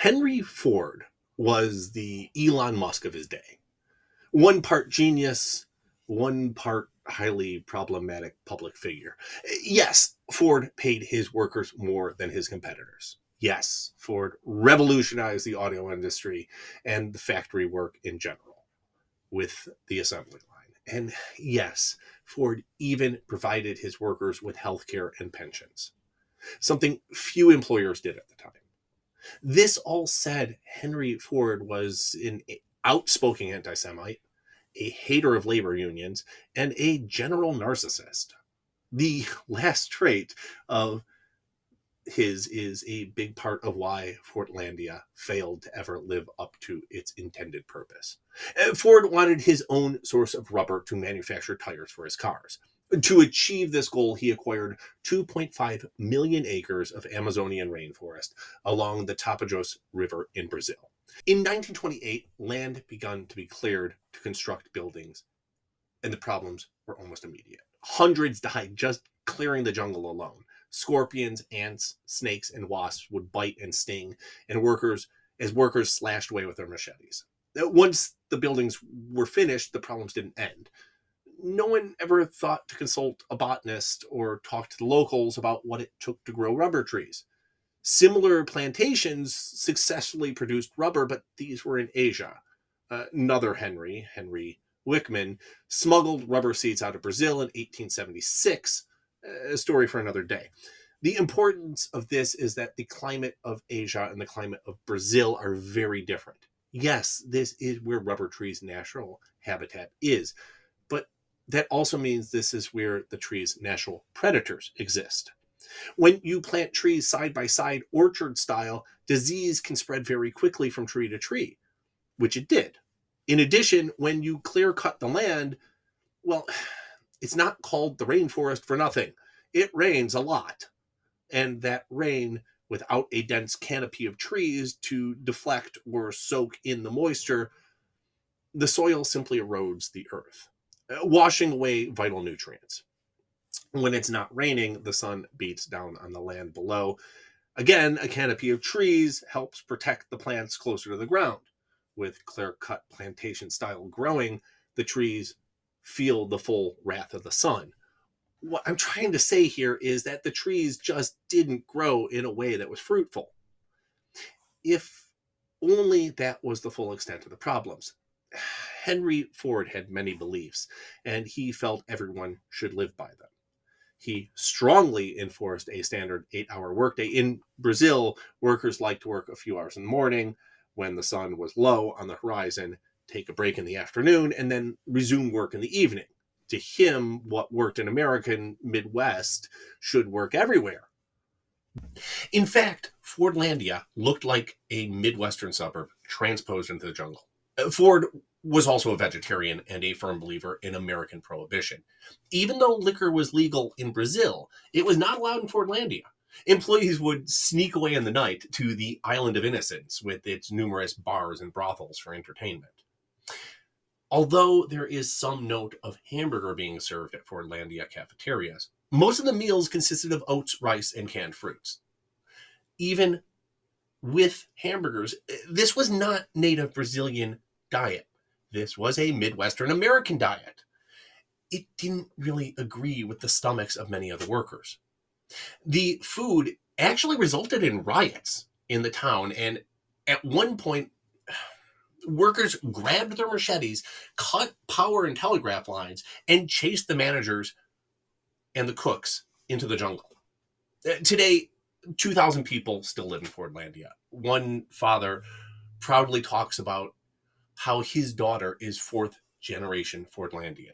Henry Ford was the Elon Musk of his day. One part genius, one part highly problematic public figure. Yes, Ford paid his workers more than his competitors. Yes, Ford revolutionized the auto industry and the factory work in general with the assembly line. And yes, Ford even provided his workers with health care and pensions, something few employers did at the time. This all said, Henry Ford was an outspoken anti Semite, a hater of labor unions, and a general narcissist. The last trait of his is a big part of why Fordlandia failed to ever live up to its intended purpose. Ford wanted his own source of rubber to manufacture tires for his cars. To achieve this goal, he acquired 2.5 million acres of Amazonian rainforest along the Tapajós River in Brazil. In 1928, land began to be cleared to construct buildings, and the problems were almost immediate. Hundreds died just clearing the jungle alone. Scorpions, ants, snakes, and wasps would bite and sting, and workers slashed away with their machetes. Once the buildings were finished, the problems didn't end. No one ever thought to consult a botanist or talk to the locals about what it took to grow rubber trees. Similar plantations successfully produced rubber, but these were in Asia. Another Henry Wickman, smuggled rubber seeds out of Brazil in 1876. A story for another day. The importance of this is that the climate of Asia and the climate of Brazil are very different. Yes, this is where rubber trees' natural habitat is, but that also means this is where the tree's natural predators exist. When you plant trees side by side, orchard style, disease can spread very quickly from tree to tree, which it did. In addition, when you clear cut the land, well, it's not called the rainforest for nothing. It rains a lot. And that rain, without a dense canopy of trees to deflect or soak in the moisture, the soil simply erodes the earth, washing away vital nutrients. When it's not raining, the sun beats down on the land below. Again, a canopy of trees helps protect the plants closer to the ground. With clear-cut plantation-style growing, the trees feel the full wrath of the sun. What I'm trying to say here is that the trees just didn't grow in a way that was fruitful. If only that was the full extent of the problems. Henry Ford had many beliefs, and he felt everyone should live by them. He strongly enforced a standard 8-hour workday. In Brazil, workers liked to work a few hours in the morning when the sun was low on the horizon, take a break in the afternoon, and then resume work in the evening. To him, what worked in American Midwest should work everywhere. In fact, Fordlandia looked like a Midwestern suburb transposed into the jungle. Ford was also a vegetarian and a firm believer in American prohibition. Even though liquor was legal in Brazil, it was not allowed in Fordlandia. Employees would sneak away in the night to the Island of Innocence with its numerous bars and brothels for entertainment. Although there is some note of hamburger being served at Fordlandia cafeterias, most of the meals consisted of oats, rice, and canned fruits. Even with hamburgers, this was not native Brazilian diet. This was a Midwestern American diet. It didn't really agree with the stomachs of many of the workers. The food actually resulted in riots in the town, and at one point, workers grabbed their machetes, cut power and telegraph lines, and chased the managers and the cooks into the jungle. Today, 2,000 people still live in Fordlandia. One father proudly talks about how his daughter is fourth generation Fordlandian.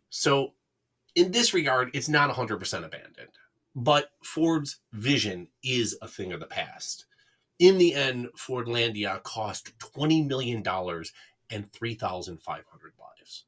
So in this regard, it's not 100% abandoned, but Ford's vision is a thing of the past. In the end, Fordlandia cost $20 million and 3,500 lives.